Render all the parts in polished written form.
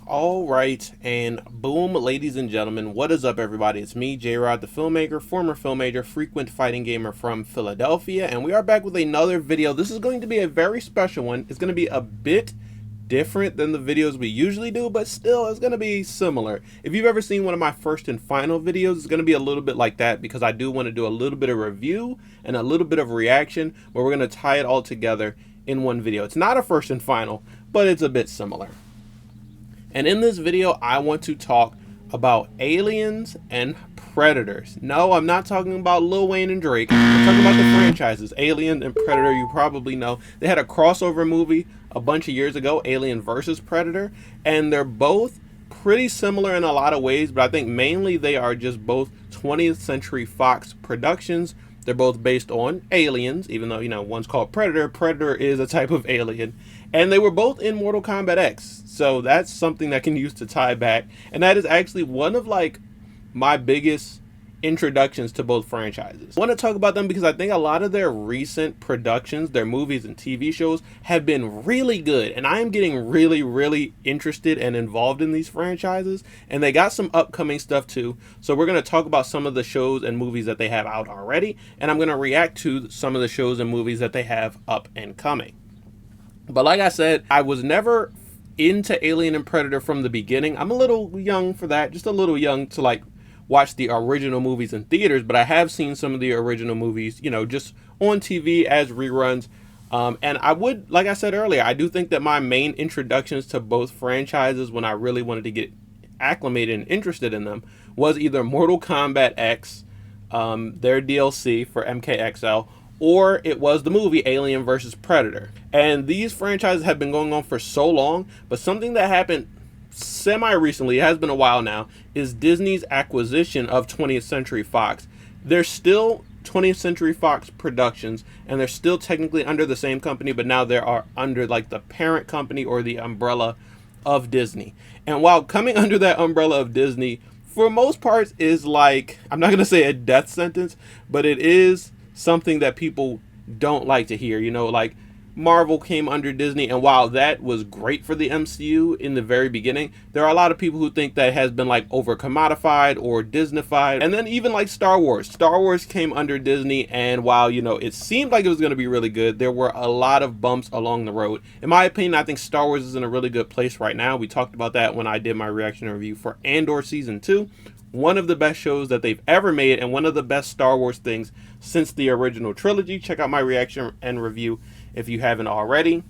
All right, and boom, ladies and gentlemen, what is up, everybody? It's me, J-Rod, the filmmaker, former filmmaker, frequent fighting gamer from Philadelphia, and we are back with another video. This is going to be a very special one. It's going to be a bit different than the videos we usually do, but still, it's going to be similar. If you've ever seen one of my first and final videos, it's going to be a little bit like that because I do want to do a little bit of review and a little bit of reaction, but we're going to tie it all together in one video. It's not a first and final, but it's a bit similar. And in this video, I want to talk about aliens and predators. No, I'm not talking about Lil Wayne and Drake. I'm talking about the franchises. Alien and Predator, you probably know. They had a crossover movie a bunch of years ago, Alien versus Predator, and they're both pretty similar in a lot of ways, but I think mainly they are just both 20th Century Fox productions. They're both based on aliens, even though, one's called Predator. Predator is a type of alien. And they were both in Mortal Kombat X. So that's something that can use to tie back. And that is actually one of my biggest introductions to both franchises. I want to talk about them because I think a lot of their recent productions, their movies and TV shows, have been really good, and I am getting really interested and involved in these franchises, and they got some upcoming stuff too. So we're going to talk about some of the shows and movies that they have out already, and I'm going to react to some of the shows and movies that they have up and coming. But like I said, I was never into Alien and Predator from the beginning. I'm a little young for that, just a little young to watch the original movies in theaters, but I have seen some of the original movies, just on TV as reruns. And I would, like I said earlier, I do think that my main introductions to both franchises when I really wanted to get acclimated and interested in them was either Mortal Kombat X, their DLC for MKXL, or it was the movie Alien versus Predator. And these franchises have been going on for so long, but something that happened semi-recently, it has been a while now, is Disney's acquisition of 20th Century Fox. They're still 20th Century Fox Productions, and they're still technically under the same company, but now they are under the parent company or the umbrella of Disney. And while coming under that umbrella of Disney, for most parts is I'm not going to say a death sentence, but it is something that people don't like to hear. Marvel came under Disney, and while that was great for the MCU in the very beginning, there are a lot of people who think that has been over commodified or Disneyfied. And then even Star Wars came under Disney, and while it seemed like it was going to be really good, there were a lot of bumps along the road. In my opinion, I think Star Wars is in a really good place right now. We talked about that when I did my reaction review for Andor Season 2. One of the best shows that they've ever made, and one of the best Star Wars things since the original trilogy. Check out my reaction and review if you haven't already.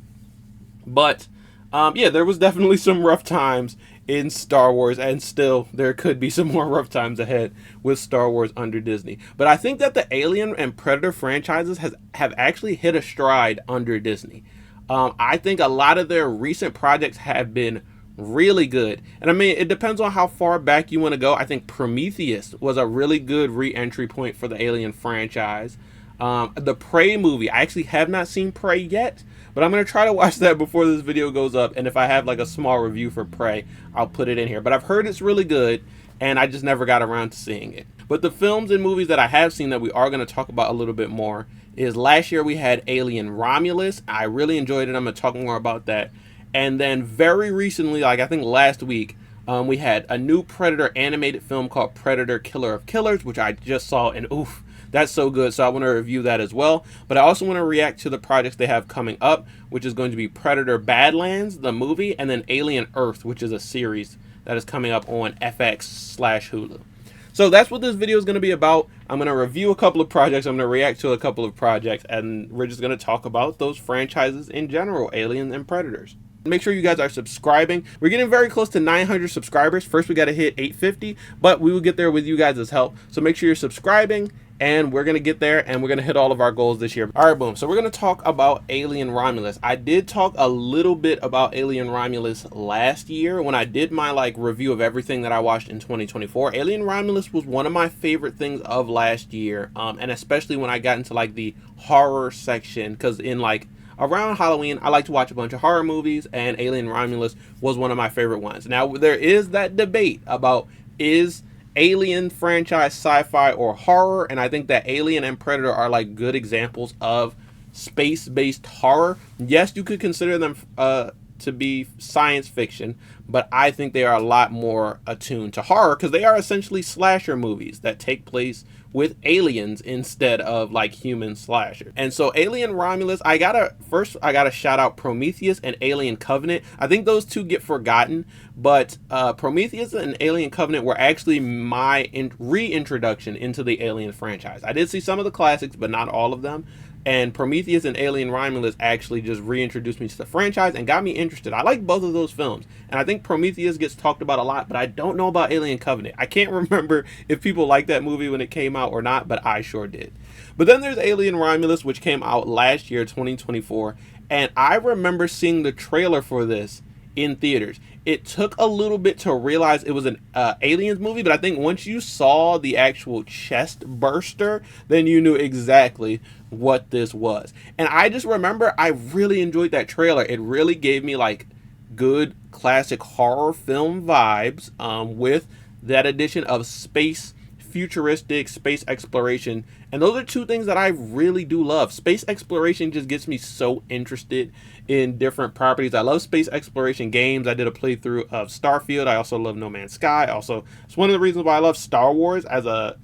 But yeah, there was definitely some rough times in Star Wars, and still there could be some more rough times ahead with Star Wars under Disney. But I think that the Alien and Predator franchises have actually hit a stride under Disney. I think a lot of their recent projects have been really good, and I mean, it depends on how far back you want to go. I think Prometheus was a really good re-entry point for the Alien franchise. The Prey movie, I actually have not seen Prey yet, but I'm going to try to watch that before this video goes up, and if I have a small review for Prey, I'll put it in here. But I've heard it's really good, and I just never got around to seeing it. But the films and movies that I have seen that we are going to talk about a little bit more is last year we had Alien Romulus. I really enjoyed it. I'm going to talk more about that. And then very recently, I think last week, we had a new Predator animated film called Predator Killer of Killers, which I just saw, and oof, that's so good. So I want to review that as well. But I also want to react to the projects they have coming up, which is going to be Predator Badlands, the movie, and then Alien Earth, which is a series that is coming up on FX/Hulu. So that's what this video is going to be about. I'm going to review a couple of projects, I'm going to react to a couple of projects, and we're just going to talk about those franchises in general, Aliens and Predators. Make sure you guys are subscribing. We're getting very close to 900 subscribers. First, we got to hit 850, but we will get there with you guys' help. So make sure you're subscribing, and we're going to get there, and we're going to hit all of our goals this year. All right, boom. So we're going to talk about Alien Romulus. I did talk a little bit about Alien Romulus last year when I did my review of everything that I watched in 2024. Alien Romulus was one of my favorite things of last year, and especially when I got into the horror section, because in around Halloween, I like to watch a bunch of horror movies, and Alien Romulus was one of my favorite ones. Now, there is that debate about, is Alien franchise sci-fi or horror? And I think that Alien and Predator are good examples of space-based horror. Yes, you could consider them to be science fiction, but I think they are a lot more attuned to horror because they are essentially slasher movies that take place with aliens instead of like human slasher. And so Alien Romulus, I gotta shout out Prometheus and Alien Covenant. I think those two get forgotten, but Prometheus and Alien Covenant were actually my reintroduction into the Alien franchise. I did see some of the classics, but not all of them. And Prometheus and Alien Romulus actually just reintroduced me to the franchise and got me interested. I like both of those films. And I think Prometheus gets talked about a lot, but I don't know about Alien Covenant. I can't remember if people liked that movie when it came out or not, but I sure did. But then there's Alien Romulus, which came out last year, 2024. And I remember seeing the trailer for this in theaters. It took a little bit to realize it was an aliens movie, but I think once you saw the actual chest burster, then you knew exactly what this was. And I just remember I really enjoyed that trailer. It really gave me like good classic horror film vibes with that addition of space, futuristic space exploration. And those are two things that I really do love. Space exploration just gets me so interested in different properties. I love space exploration games. I did a playthrough of Starfield. I also love No Man's Sky. Also, it's one of the reasons why I love Star Wars as a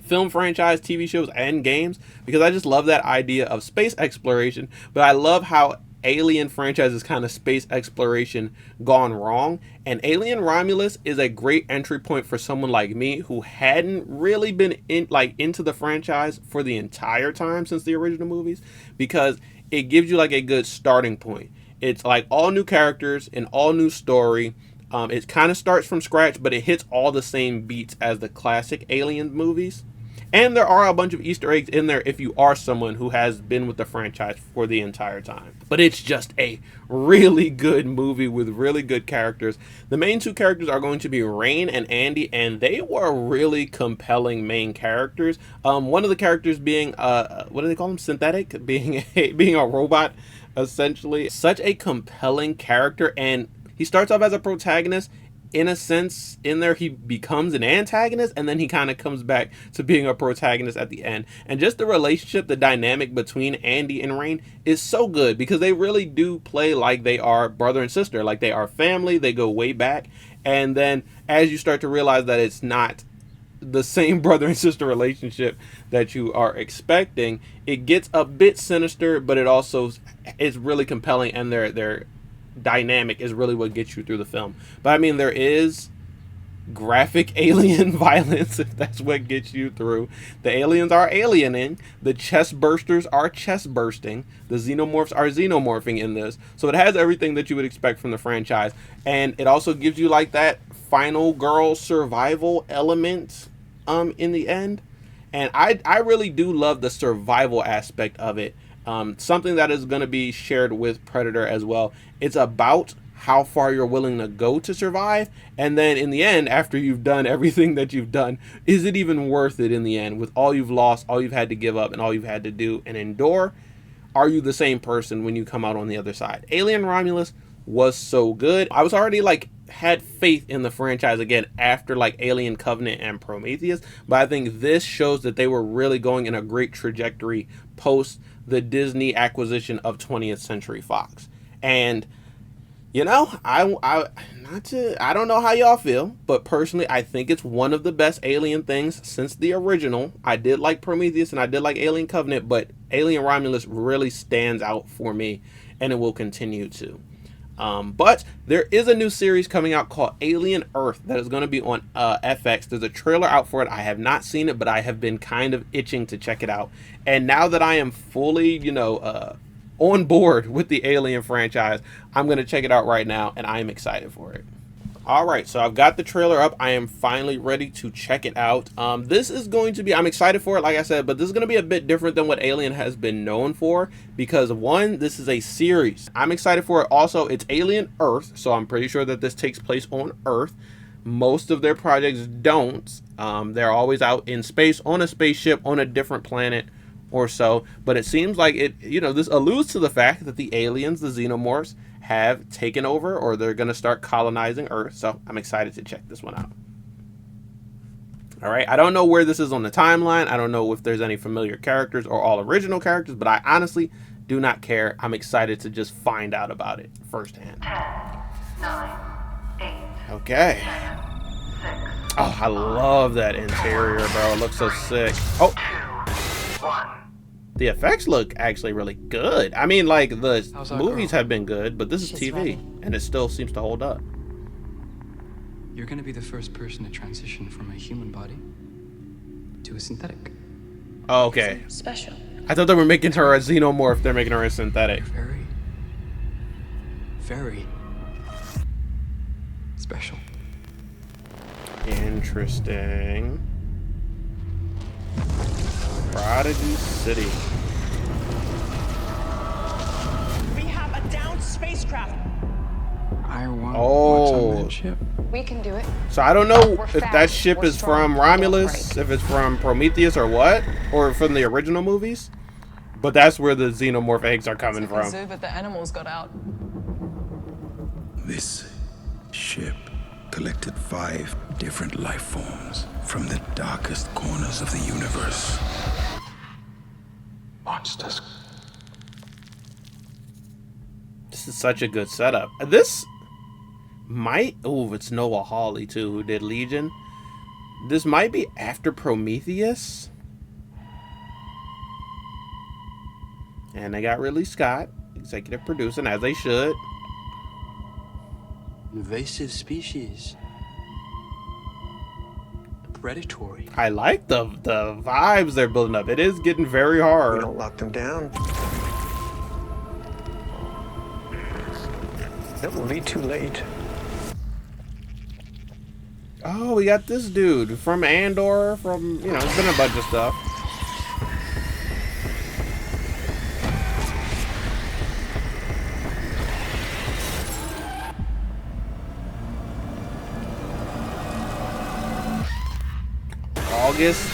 film franchise, TV shows, and games, because I just love that idea of space exploration. But I love how Alien franchise is kind of space exploration gone wrong, and Alien Romulus is a great entry point for someone like me who hadn't really been into the franchise for the entire time since the original movies, because it gives you like a good starting point. It's like all new characters, an all new story. It kind of starts from scratch, but it hits all the same beats as the classic Alien movies. And there are a bunch of Easter eggs in there if you are someone who has been with the franchise for the entire time. But it's just a really good movie with really good characters. The main two characters are going to be Rain and Andy, and they were really compelling main characters. One of the characters being, what do they call them? Synthetic? Being a robot, essentially. Such a compelling character, and he starts off as a protagonist. In a sense, in there he becomes an antagonist, and then he kind of comes back to being a protagonist at the end. And just the relationship, the dynamic between Andy and Rain is so good, because they really do play like they are brother and sister, like they are family. They go way back. And then as you start to realize that it's not the same brother and sister relationship that you are expecting, it gets a bit sinister, but it also is really compelling, and they're dynamic is really what gets you through the film. But I mean, there is graphic alien violence, if that's what gets you through. The aliens are aliening, the chest bursters are chest bursting, the xenomorphs are xenomorphing in this. So it has everything that you would expect from the franchise, and it also gives you like that final girl survival element in the end. And I really do love the survival aspect of it. Something that is going to be shared with Predator as well. It's about how far you're willing to go to survive, and then in the end, after you've done everything that you've done, is it even worth it in the end? With all you've lost, all you've had to give up, and all you've had to do and endure, are you the same person when you come out on the other side? Alien Romulus was so good. I was already had faith in the franchise again after Alien Covenant and Prometheus, but I think this shows that they were really going in a great trajectory post the Disney acquisition of 20th Century Fox. And you know, I don't know how y'all feel, but personally I think it's one of the best Alien things since the original. I did like Prometheus and I did like Alien Covenant, but Alien Romulus really stands out for me, and it will continue to. But there is a new series coming out called Alien Earth that is going to be on FX. There's a trailer out for it. I have not seen it, but I have been kind of itching to check it out. And now that I am fully, on board with the Alien franchise, I'm going to check it out right now, and I am excited for it. Alright, so I've got the trailer up. I am finally ready to check it out. This is going to be, I'm excited for it, like I said, but this is going to be a bit different than what Alien has been known for, because one, this is a series. I'm excited for it. Also, it's Alien Earth, so I'm pretty sure that this takes place on Earth. Most of their projects don't. They're always out in space, on a spaceship, on a different planet or so, but it seems like it, this alludes to the fact that the aliens, the xenomorphs, have taken over, or they're going to start colonizing Earth. So I'm excited to check this one out. All right, I don't know where this is on the timeline. I don't know if there's any familiar characters or all original characters, but I honestly do not care. I'm excited to just find out about it firsthand. 10, 9, 8. Okay. 7, 6. Oh, I love that interior, bro. It looks so sick. Oh. 2, 1. The effects look actually really good. I mean, like, the movies girl? have been good, but this is She's TV, ready. and it still seems to hold up. You're gonna be the first person to transition from a human body to a synthetic. Oh, okay. Special. I thought they were making her a xenomorph. They're making her a synthetic. Very, very special. Interesting. Prodigy City. We have a downed spacecraft. I want Oh. what's on that ship. We can do it. So I don't know We're if fast, that ship we're is strong, from we don't Romulus, break. if it's from Prometheus or what, or from the original movies. But that's where the xenomorph eggs are coming from. Zoo, but the animals got out. This ship collected 5 different life forms from the darkest corners of the universe. Monsters. This is such a good setup. This might... Oh, it's Noah Hawley, too, who did Legion. This might be after Prometheus. And they got Ridley Scott, executive producing, as they should. Invasive species. Predatory. I like the vibes they're building up. It is getting very We hard. don't lock them down. It will be too late. Oh, we got this dude from Andor, from, you know, it's been a bunch of stuff. August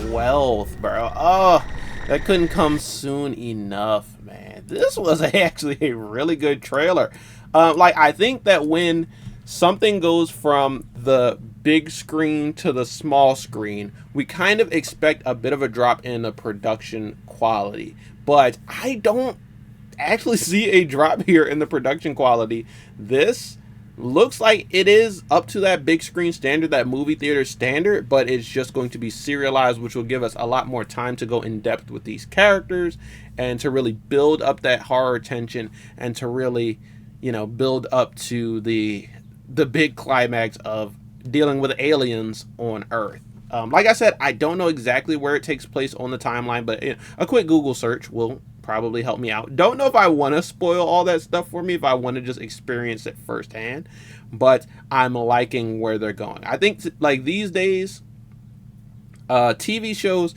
12th, bro. Oh, that couldn't come soon enough, man. This was actually a really good trailer. Like, I think that when something goes from the big screen to the small screen, we kind of expect a bit of a drop in the production quality. But I don't actually see a drop here in the production quality. This looks like it is up to that big screen standard, that movie theater standard, but it's just going to be serialized, which will give us a lot more time to go in depth with these characters and to really build up that horror tension and to really, you know, build up to the big climax of dealing with aliens on Earth. Like I said, I don't know exactly where it takes place on the timeline, but a quick Google search will probably help me out. Don't know if I want to spoil all that stuff for me, if I want to just experience it firsthand, but I'm liking where they're going. I think like these days, TV shows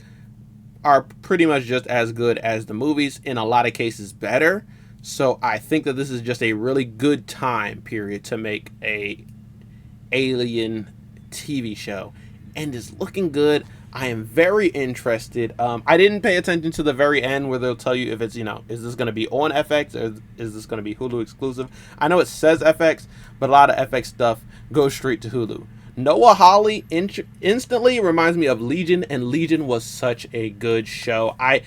are pretty much just as good as the movies, in a lot of cases better. So I think that this is just a really good time period to make a Alien TV show, and it's looking good. I am very interested. I didn't pay attention to the very end where they'll tell you if it's, you know, is this going to be on FX or is this going to be Hulu exclusive? I know it says FX, but a lot of FX stuff goes straight to Hulu. Noah Hawley instantly reminds me of Legion, and Legion was such a good show. I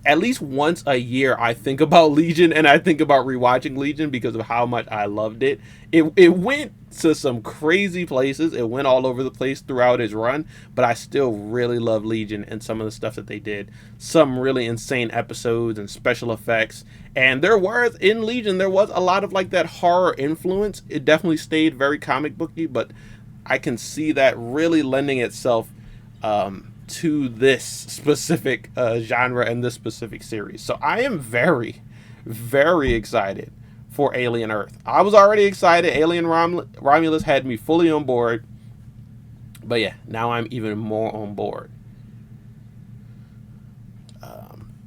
at least once a year I think about Legion, and I think about rewatching Legion because of how much I loved it. It went to some crazy places. It went all over the place throughout its run, but I still really love Legion and some of the stuff that they did. Some really insane episodes and special effects. And there was, in Legion, there was a lot of like that horror influence. It definitely stayed very comic booky, but I can see that really lending itself to this specific genre and this specific series. So I am very, very excited for Alien Earth. I was already excited. Alien Romulus had me fully on board. But yeah, now I'm even more on board.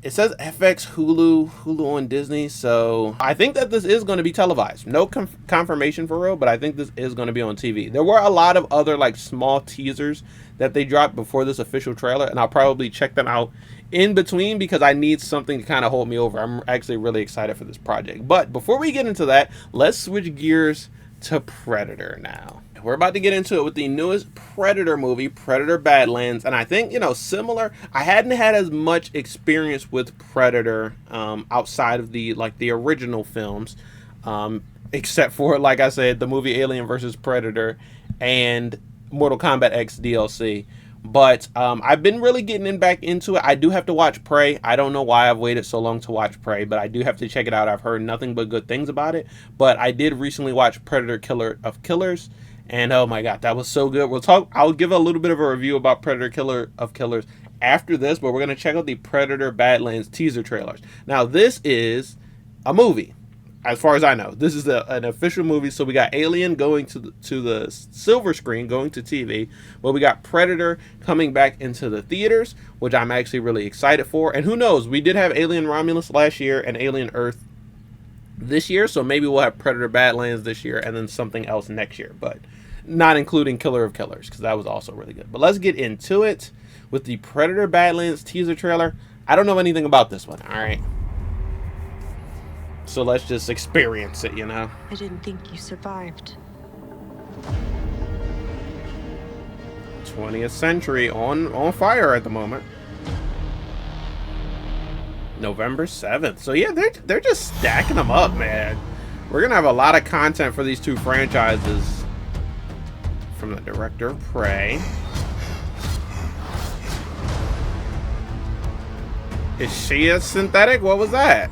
It says FX, Hulu on Disney, so I think that this is going to be televised. No confirmation for real, but I think this is going to be on TV. There were a lot of other like small teasers that they dropped before this official trailer, and I'll probably check them out in between because I need something to kind of hold me over. I'm actually really excited for this project. But before we get into that, let's switch gears to Predator now. we're about to get into it with the newest Predator movie, Predator Badlands. And I think, you know, similar, I hadn't had as much experience with Predator outside of the original films, except for, like I said, the movie Alien vs. Predator and Mortal Kombat X DLC. But I've been really getting back into it. I do have to watch Prey. I don't know why I've waited so long to watch Prey, but I do have to check it out. I've heard nothing but good things about it. But I did recently watch Predator Killer of Killers, and oh my god, that was so good. I'll give a little bit of a review about Predator Killer of Killers after this, but we're going to check out the Predator Badlands teaser trailers. Now, this is a movie. As far as I know, this is an official movie. So we got Alien going to the silver screen, going to TV. But we got Predator coming back into the theaters, which I'm actually really excited for. And who knows, we did have Alien Romulus last year and Alien Earth this year. So maybe we'll have Predator Badlands this year and then something else next year. But not including Killer of Killers, because that was also really good. But let's get into it with the Predator Badlands teaser trailer. I don't know anything about this one, all right? So let's just experience it, you know? I didn't think you survived. 20th century on fire at the moment. November 7th. So yeah, they're just stacking them up, man. We're gonna have a lot of content for these two franchises. From the director of Prey. Is she a synthetic? What was that?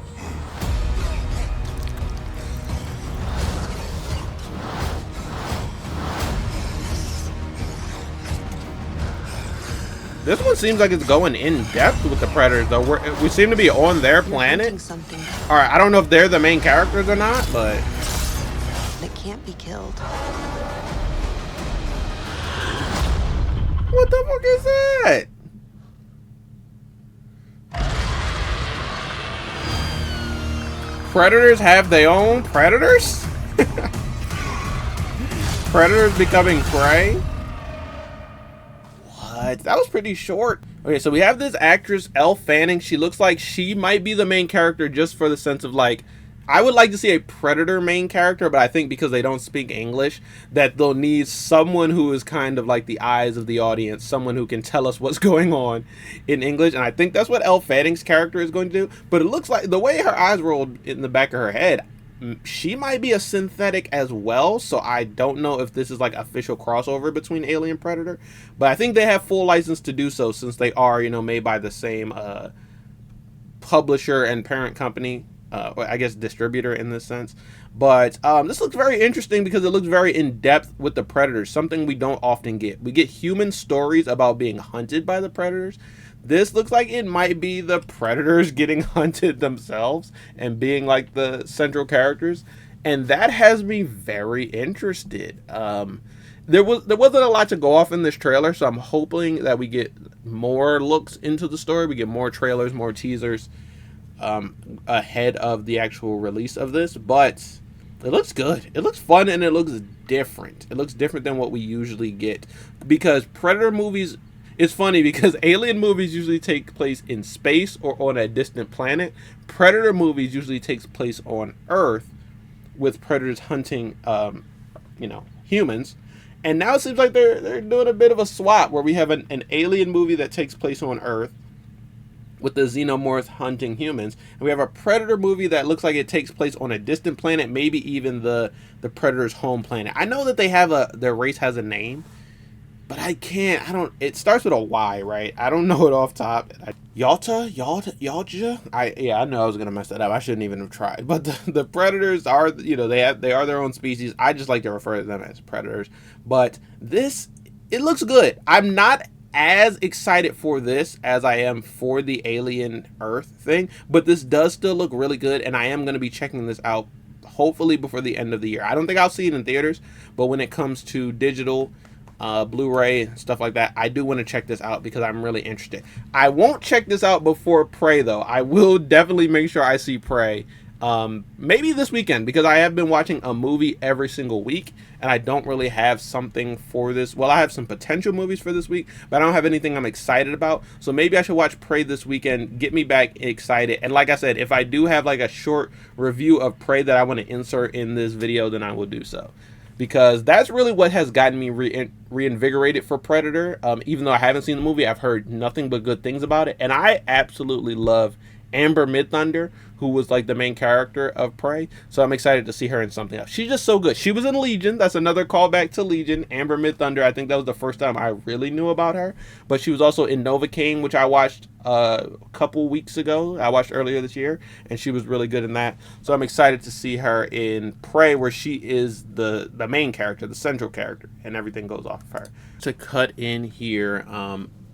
This one seems like it's going in depth with the Predators, though. We seem to be on their planet. All right, I don't know if they're the main characters or not, but it can't be killed. What the fuck is that? Predators have their own predators? Predators becoming prey? That was pretty short. Okay, so we have this actress, Elle Fanning. She looks like she might be the main character just for the sense of, like, I would like to see a Predator main character, but I think because they don't speak English, that they'll need someone who is kind of like the eyes of the audience, someone who can tell us what's going on in English, and I think that's what Elle Fanning's character is going to do. But it looks like the way her eyes rolled in the back of her head, she might be a synthetic as well, so I don't know if this is like official crossover between Alien and Predator, but I think they have full license to do so since they are, you know, made by the same publisher and parent company, I guess distributor in this sense. But this looks very interesting because it looks very in-depth with the Predators, something we don't often get. We get human stories about being hunted by the Predators. This looks like it might be the Predators getting hunted themselves and being like the central characters, and that has me very interested. There wasn't a lot to go off in this trailer, so I'm hoping that we get more looks into the story. We get more trailers, more teasers ahead of the actual release of this, but it looks good. It looks fun, and it looks different. It looks different than what we usually get, because Predator movies, it's funny because Alien movies usually take place in space or on a distant planet. Predator movies usually takes place on Earth, with predators hunting, you know, humans. And now it seems like they're doing a bit of a swap where we have an Alien movie that takes place on Earth with the xenomorphs hunting humans, and we have a Predator movie that looks like it takes place on a distant planet, maybe even the Predator's home planet. I know that they have their race has a name, but it starts with a Y, right? I don't know it off top. Yalta? I know I was gonna mess that up. I shouldn't even have tried. But the Predators are, you know, they are their own species. I just like to refer to them as Predators. But it looks good. I'm not as excited for this as I am for the Alien Earth thing, but this does still look really good, and I am going to be checking this out hopefully before the end of the year. I don't think I'll see it in theaters, but when it comes to digital, Blu-ray and stuff like that, I do want to check this out because I'm really interested. I won't check this out before Prey, though. I will definitely make sure I see Prey maybe this weekend, because I have been watching a movie every single week, and I don't really have something for this. Well, I have some potential movies for this week, but I don't have anything I'm excited about. So maybe I should watch Prey this weekend, get me back excited. And like I said, if I do have like a short review of Prey that I want to insert in this video, then I will do so. because that's really what has gotten me reinvigorated for Predator. Even though I haven't seen the movie, I've heard nothing but good things about it, and I absolutely love Amber Midthunder, who was like the main character of Prey. So I'm excited to see her in something else. She's just so good. She was in Legion. That's another callback to Legion. Amber Midthunder, I think that was the first time I really knew about her. But she was also in Novocaine, which I watched a couple weeks ago. I watched earlier this year, and she was really good in that. So I'm excited to see her in Prey, where she is the main character, the central character, and everything goes off of her. To cut in here,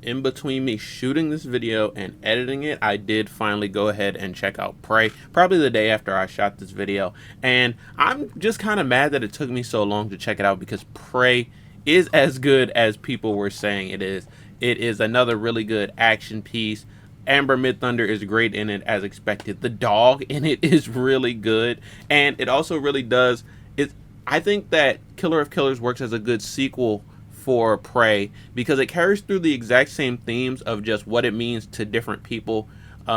in between me shooting this video and editing it, I did finally go ahead and check out Prey, probably the day after I shot this video. And I'm just kind of mad that it took me so long to check it out, because Prey is as good as people were saying it is. It is another really good action piece. Amber Midthunder is great in it, as expected. The dog in it is really good, and it also really does. I think that Killer of Killers works as a good sequel for Prey, because it carries through the exact same themes of just what it means to different people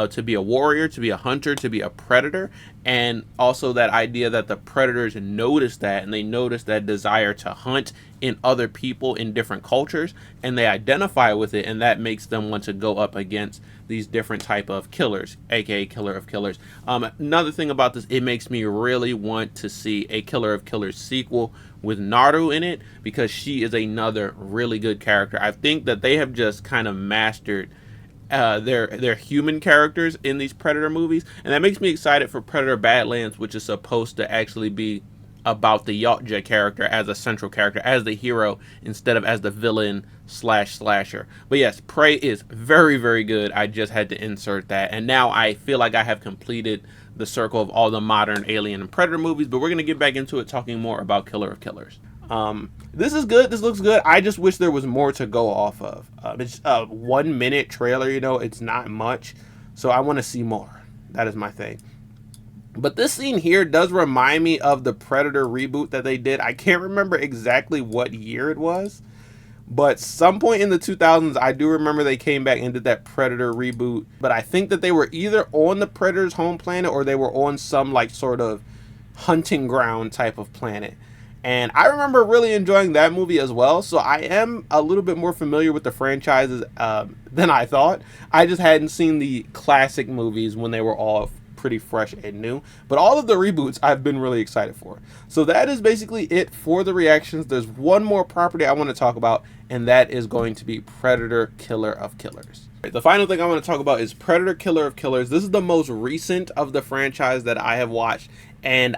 to be a warrior, to be a hunter, to be a predator, and also that idea that the predators notice that, and they notice that desire to hunt in other people in different cultures, and they identify with it, and that makes them want to go up against these different type of killers, aka Killer of Killers. Another thing about this, it makes me really want to see a Killer of Killers sequel with Naru in it, because she is another really good character. I think that they have just kind of mastered their human characters in these Predator movies, and that makes me excited for Predator Badlands, which is supposed to actually be about the Yachtja character as a central character, as the hero, instead of as the villain slash slasher. But yes, Prey is very, very good. I just had to insert that, and now I feel like I have completed the circle of all the modern Alien and Predator movies, but we're going to get back into it, talking more about Killer of Killers. This is good. This looks good. I just wish there was more to go off of. It's a 1 minute trailer, you know, it's not much, so I want to see more. That is my thing. But this scene here does remind me of the Predator reboot that they did. I can't remember exactly what year it was, but some point in the 2000s, I do remember they came back and did that Predator reboot. But I think that they were either on the Predator's home planet, or they were on some like sort of hunting ground type of planet. And I remember really enjoying that movie as well. So I am a little bit more familiar with the franchises than I thought. I just hadn't seen the classic movies when they were all pretty fresh and new, but all of the reboots I've been really excited for. So that is basically it for the reactions. There's one more property I want to talk about, and that is going to be Predator Killer of Killers. The final thing I want to talk about is Predator Killer of Killers. This is the most recent of the franchise that I have watched, and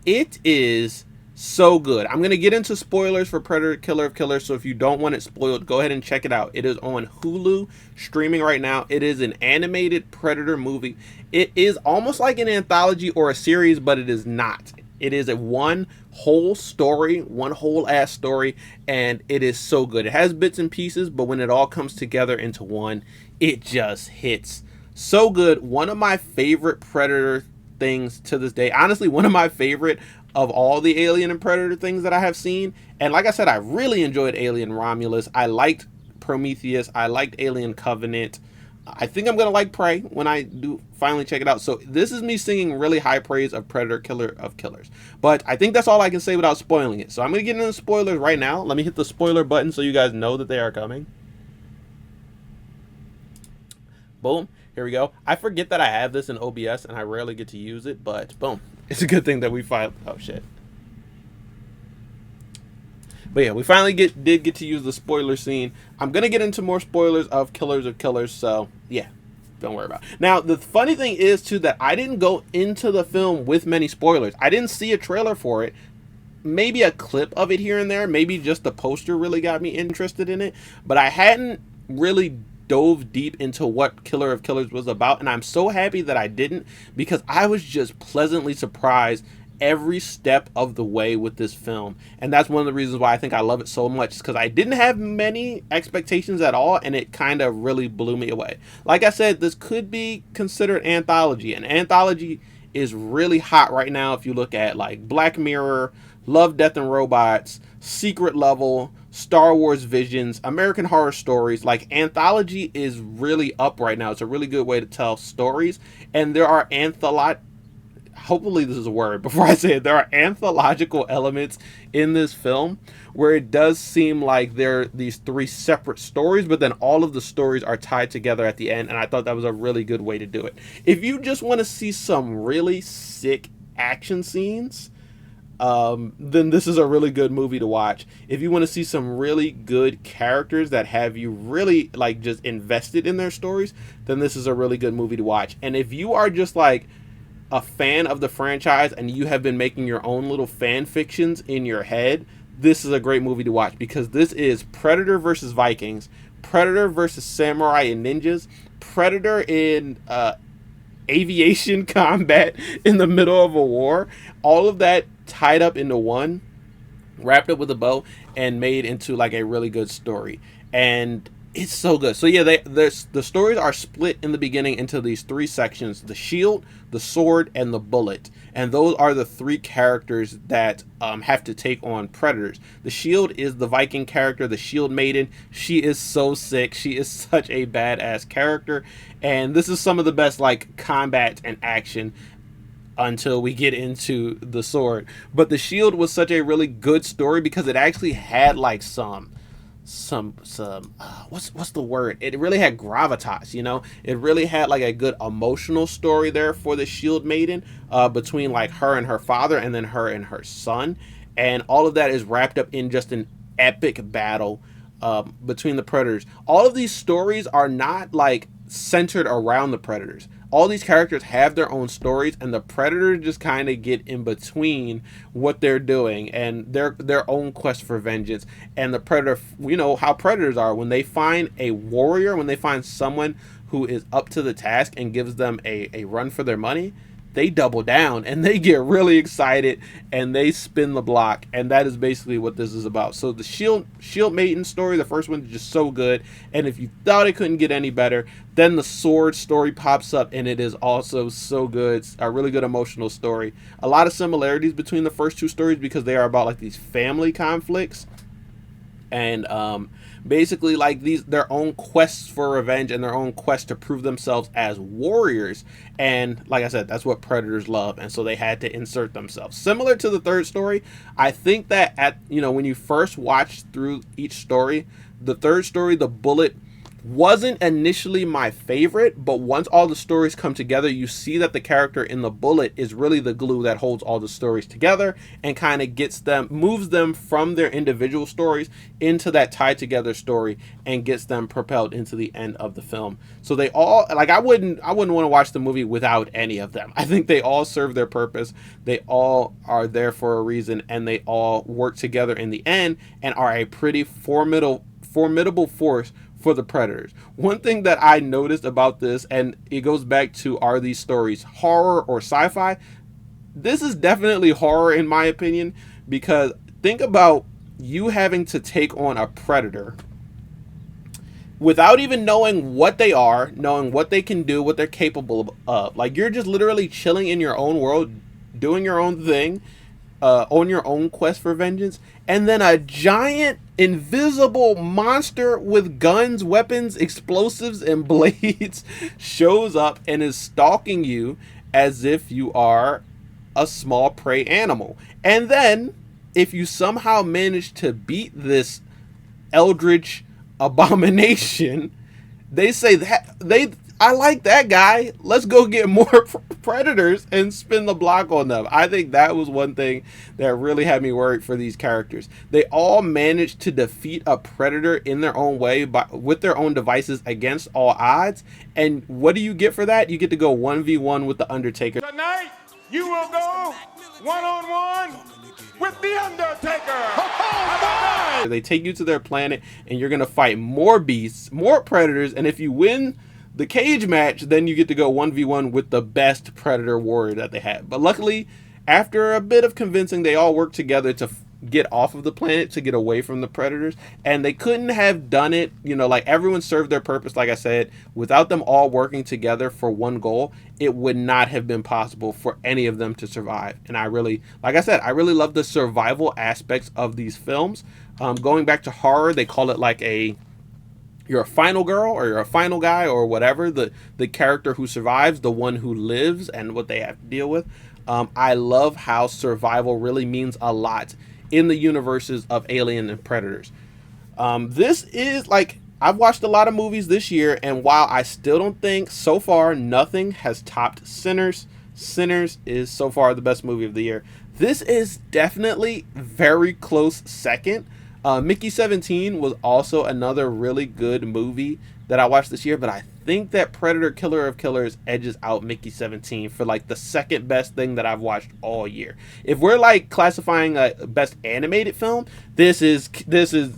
it is so good. I'm going to get into spoilers for Predator Killer of Killers, so if you don't want it spoiled, go ahead and check it out. It is on Hulu, streaming right now. It is an animated Predator movie. It is almost like an anthology or a series, but it is not. It is a one whole story, one whole ass story, and it is so good. It has bits and pieces, but when it all comes together into one, it just hits so good. One of my favorite Predator things to this day, honestly, one of my favorite of all the Alien and Predator things that I have seen. And like I said, I really enjoyed Alien Romulus. I liked Prometheus. I liked Alien Covenant. I think I'm going to like Prey when I do finally check it out. So this is me singing really high praise of Predator Killer of Killers. But I think that's all I can say without spoiling it. So I'm going to get into the spoilers right now. Let me hit the spoiler button so you guys know that they are coming. Boom. Here we go. I forget that I have this in OBS and I rarely get to use it, but boom. It's a good thing that we finally... Oh, shit. But yeah, we finally did get to use the spoiler scene. I'm going to get into more spoilers of Killers, so yeah, don't worry about it. Now, the funny thing is, too, that I didn't go into the film with many spoilers. I didn't see a trailer for it. Maybe a clip of it here and there. Maybe just the poster really got me interested in it. But I hadn't really dove deep into what Killer of Killers was about, and I'm so happy that I didn't, because I was just pleasantly surprised every step of the way with this film. And that's one of the reasons why I think I love it so much, because I didn't have many expectations at all, and it kind of really blew me away. Like I said, this could be considered anthology, and anthology is really hot right now. If you look at like Black Mirror, Love, Death and Robots, Secret Level, Star Wars Visions, American Horror Stories, like anthology is really up right now. It's a really good way to tell stories, and there are hopefully this is a word before I say it, there are anthological elements in this film where it does seem like there are these three separate stories, but then all of the stories are tied together at the end, and I thought that was a really good way to do it. If you just want to see some really sick action scenes, then this is a really good movie to watch. If you want to see some really good characters that have you really like just invested in their stories, then this is a really good movie to watch. And if you are just like a fan of the franchise and you have been making your own little fan fictions in your head, this is a great movie to watch, because this is Predator versus Vikings, Predator versus Samurai and Ninjas, Predator in aviation combat in the middle of a war, all of that tied up into one, wrapped up with a bow, and made into like a really good story. And it's so good. So yeah, the stories are split in the beginning into these three sections: the shield, the sword, and the bullet. And those are the three characters that have to take on predators. The shield is the Viking character, the shield maiden. She is so sick. She is such a badass character. And this is some of the best like combat and action until we get into the sword. But the shield was such a really good story because it actually had like some what's the word, it really had gravitas, you know. It really had like a good emotional story there for the shield maiden, between like her and her father, and then her and her son, and all of that is wrapped up in just an epic battle between the predators. All of these stories are not like centered around the predators. All these characters have their own stories, and the predators just kind of get in between what they're doing and their own quest for vengeance. And the predator, you know how predators are, when they find a warrior, when they find someone who is up to the task and gives them a run for their money, they double down and they get really excited and they spin the block. And that is basically what this is about. So the shield maiden story, the first one, is just so good. And if you thought it couldn't get any better, then the sword story pops up, and it is also so good. It's a really good emotional story. A lot of similarities between the first two stories because they are about like these family conflicts, and basically like their own quests for revenge and their own quest to prove themselves as warriors. And like I said, that's what predators love, and so they had to insert themselves. Similar to the third story, I think that when you first watch through each story, the third story, the bullet, wasn't initially my favorite, but once all the stories come together, you see that the character in the bullet is really the glue that holds all the stories together and kind of moves them from their individual stories into that tied together story and gets them propelled into the end of the film. So they all, like, I wouldn't want to watch the movie without any of them. I think they all serve their purpose. They all are there for a reason, and they all work together in the end and are a pretty formidable force for the predators. One thing that I noticed about this, and it goes back to, are these stories horror or sci-fi? This is definitely horror in my opinion, because think about you having to take on a predator without even knowing what they are, knowing what they can do, what they're capable of. Like, you're just literally chilling in your own world, doing your own thing, on your own quest for vengeance, and then a giant invisible monster with guns, weapons, explosives, and blades shows up and is stalking you as if you are a small prey animal. And then if you somehow manage to beat this eldritch abomination, they say that I like that guy. Let's go get more predators and spin the block on them. I think that was one thing that really had me worried for these characters. They all managed to defeat a predator in their own way, with their own devices, against all odds. And what do you get for that? You get to go 1v1 with the Undertaker. Tonight, you will go one-on-one with the Undertaker. They take you to their planet, and you're going to fight more beasts, more predators, and if you win the cage match, then you get to go 1v1 with the best predator warrior that they had. But luckily, after a bit of convincing, they all worked together to get off of the planet, to get away from the predators. And they couldn't have done it, like, everyone served their purpose, like I said. Without them all working together for one goal, it would not have been possible for any of them to survive. And I really love the survival aspects of these films. Going back to horror, they call it like a you're a final girl or you're a final guy or whatever, the character who survives, the one who lives, and what they have to deal with. I love how survival really means a lot in the universes of Alien and Predators. This is like, I've watched a lot of movies this year, and while I still don't think so far nothing has topped Sinners, Sinners is so far the best movie of the year. This is definitely very close second. Mickey 17 was also another really good movie that I watched this year, but I think that Predator Killer of Killers edges out Mickey 17 for like the second best thing that I've watched all year. If we're like classifying a best animated film, this is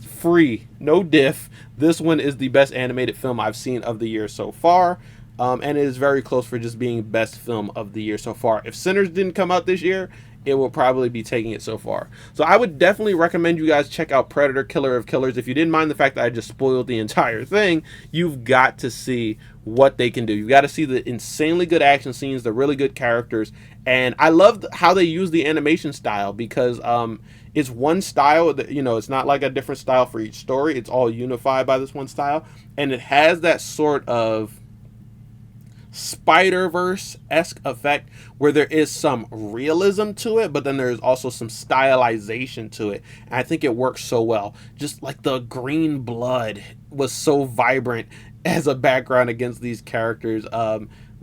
free, no diff. This one is the best animated film I've seen of the year so far. And it is very close for just being best film of the year so far. If Sinners didn't come out this year, it will probably be taking it so far. So I would definitely recommend you guys check out Predator Killer of Killers. If you didn't mind the fact that I just spoiled the entire thing, you've got to see what they can do. You've got to see the insanely good action scenes, the really good characters. And I love how they use the animation style, because it's one style that, you know, it's not like a different style for each story. It's all unified by this one style. And it has that sort of Spider-Verse-esque effect where there is some realism to it, but then there's also some stylization to it, and I think it works so well. Just like the green blood was so vibrant as a background against these characters.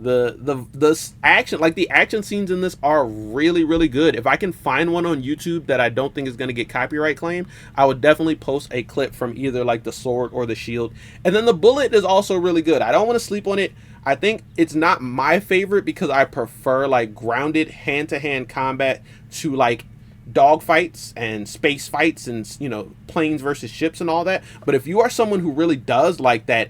The action, like the action scenes in this are really good. If I can find one on YouTube that I don't think is going to get copyright claimed, I would definitely post a clip from either like the sword or the shield. And then the bullet is also really good. I don't want to sleep on it. I think it's not my favorite because I prefer like grounded hand-to-hand combat to like dogfights and space fights and, you know, planes versus ships and all that. But if you are someone who really does like that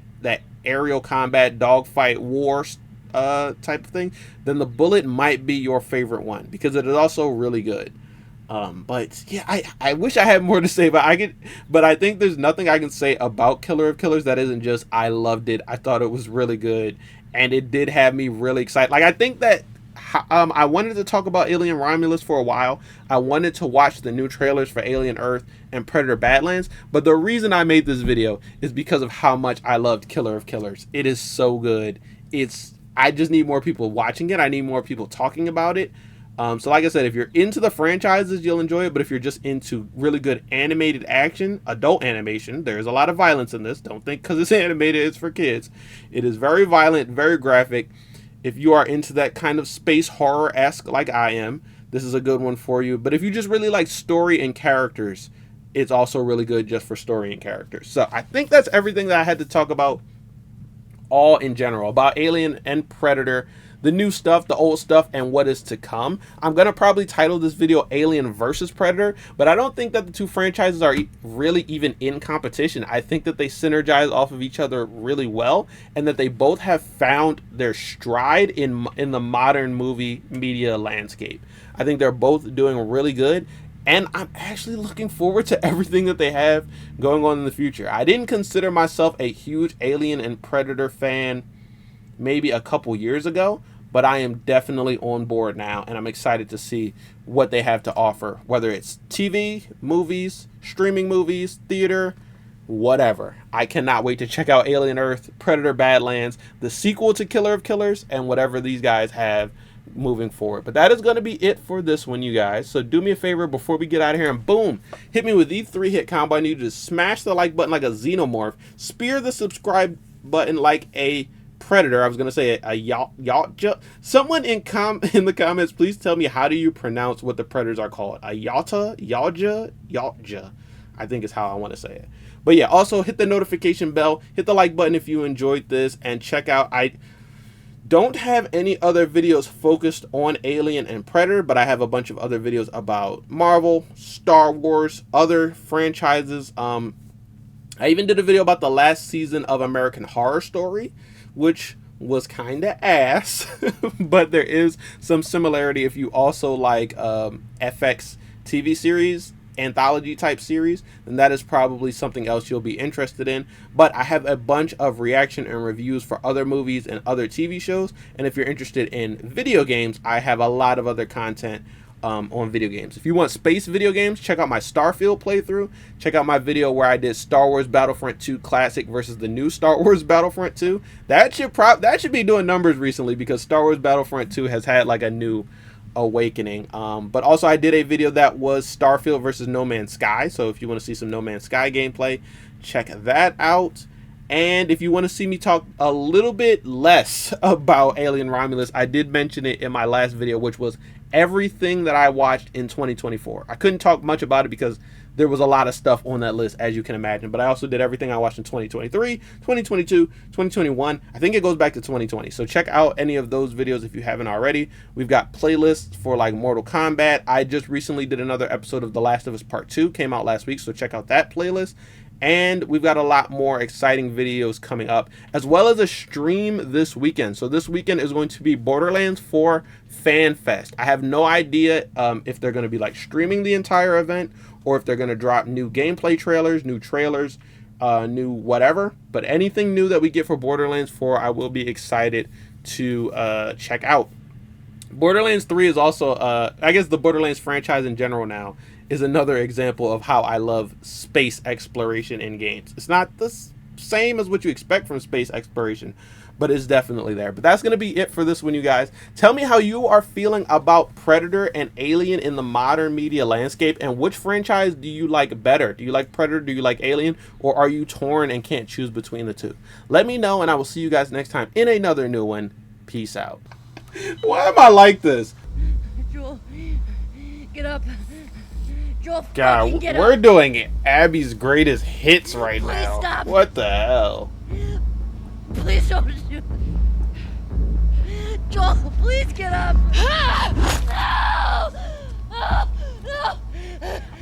aerial combat, dogfight, war type of thing, then the bullet might be your favorite one because it is also really good. But yeah, I wish I had more to say, but I think there's nothing I can say about Killer of Killers that isn't just I loved it. I thought it was really good, and it did have me really excited. Like, I think that I wanted to talk about Alien Romulus for a while. I wanted to watch the new trailers for Alien Earth and Predator Badlands, but the reason I made this video is because of how much I loved Killer of Killers. It is so good. I just need more people watching it. I need more people talking about it. So like I said, if you're into the franchises, you'll enjoy it. But if you're just into really good animated action, adult animation, there's a lot of violence in this. Don't think because it's animated, it's for kids. It is very violent, very graphic. If you are into that kind of space horror-esque like I am, this is a good one for you. But if you just really like story and characters, it's also really good just for story and characters. So I think that's everything that I had to talk about all in general about Alien and Predator. The new stuff, the old stuff, and what is to come. I'm going to probably title this video Alien versus Predator, but I don't think that the two franchises are really even in competition. I think that they synergize off of each other really well, and that they both have found their stride in the modern movie media landscape. I think they're both doing really good, and I'm actually looking forward to everything that they have going on in the future. I didn't consider myself a huge Alien and Predator fan maybe a couple years ago, but I am definitely on board now, and I'm excited to see what they have to offer, whether it's TV, movies, streaming movies, theater, whatever. I cannot wait to check out Alien Earth, Predator Badlands, the sequel to Killer of Killers, and whatever these guys have moving forward. But that is going to be it for this one, you guys. So do me a favor before we get out of here and boom, hit me with these 3-hit combo. I need you to smash the like button like a xenomorph, spear the subscribe button like a Predator. I was going to say a yacht. Someone in the comments, please tell me, how do you pronounce what the Predators are called? A yatta, yaja, I think is how I want to say it. But yeah, also hit the notification bell, hit the like button if you enjoyed this, and check out, I don't have any other videos focused on Alien and Predator, but I have a bunch of other videos about Marvel, Star Wars, other franchises. I even did a video about the last season of American Horror Story, which was kind of ass, but there is some similarity if you also like FX TV series, anthology type series, then that is probably something else you'll be interested in. But I have a bunch of reaction and reviews for other movies and other TV shows, and if you're interested in video games, I have a lot of other content on video games. If you want space video games, check out my Starfield playthrough. Check out my video where I did Star Wars Battlefront 2 Classic versus the new Star Wars Battlefront 2. That should be doing numbers recently, because Star Wars Battlefront 2 has had like a new awakening. But also I did a video that was Starfield versus No Man's Sky. So if you want to see some No Man's Sky gameplay, check that out. And if you want to see me talk a little bit less about Alien Romulus, I did mention it in my last video, which was everything that I watched in 2024. I couldn't talk much about it because there was a lot of stuff on that list, as you can imagine. But I also did everything I watched in 2023, 2022, 2021. I think it goes back to 2020. So check out any of those videos if you haven't already. We've got playlists for like Mortal Kombat. I just recently did another episode of The Last of Us Part 2. Came out last week, so check out that playlist. And we've got a lot more exciting videos coming up, as well as a stream this weekend. So this weekend is going to be Borderlands 4 Fan Fest. I have no idea if they're going to be like streaming the entire event, or if they're going to drop new gameplay trailers, new whatever. But anything new that we get for Borderlands 4, I will be excited to check out. Borderlands 3 is also, I guess the Borderlands franchise in general now is another example of how I love space exploration in games. It's not the same as what you expect from space exploration, but it's definitely there. But that's going to be it for this one, you guys. Tell me how you are feeling about Predator and Alien in the modern media landscape, and which franchise do you like better? Do you like Predator? Do you like Alien? Or are you torn and can't choose between the two? Let me know, and I will see you guys next time in another new one. Peace out. Why am I like this? Joel, get up. Joel, God, get we're up. doing Abby's greatest hits right Please now. stop. What the hell? Please don't shoot. Joel, please get up.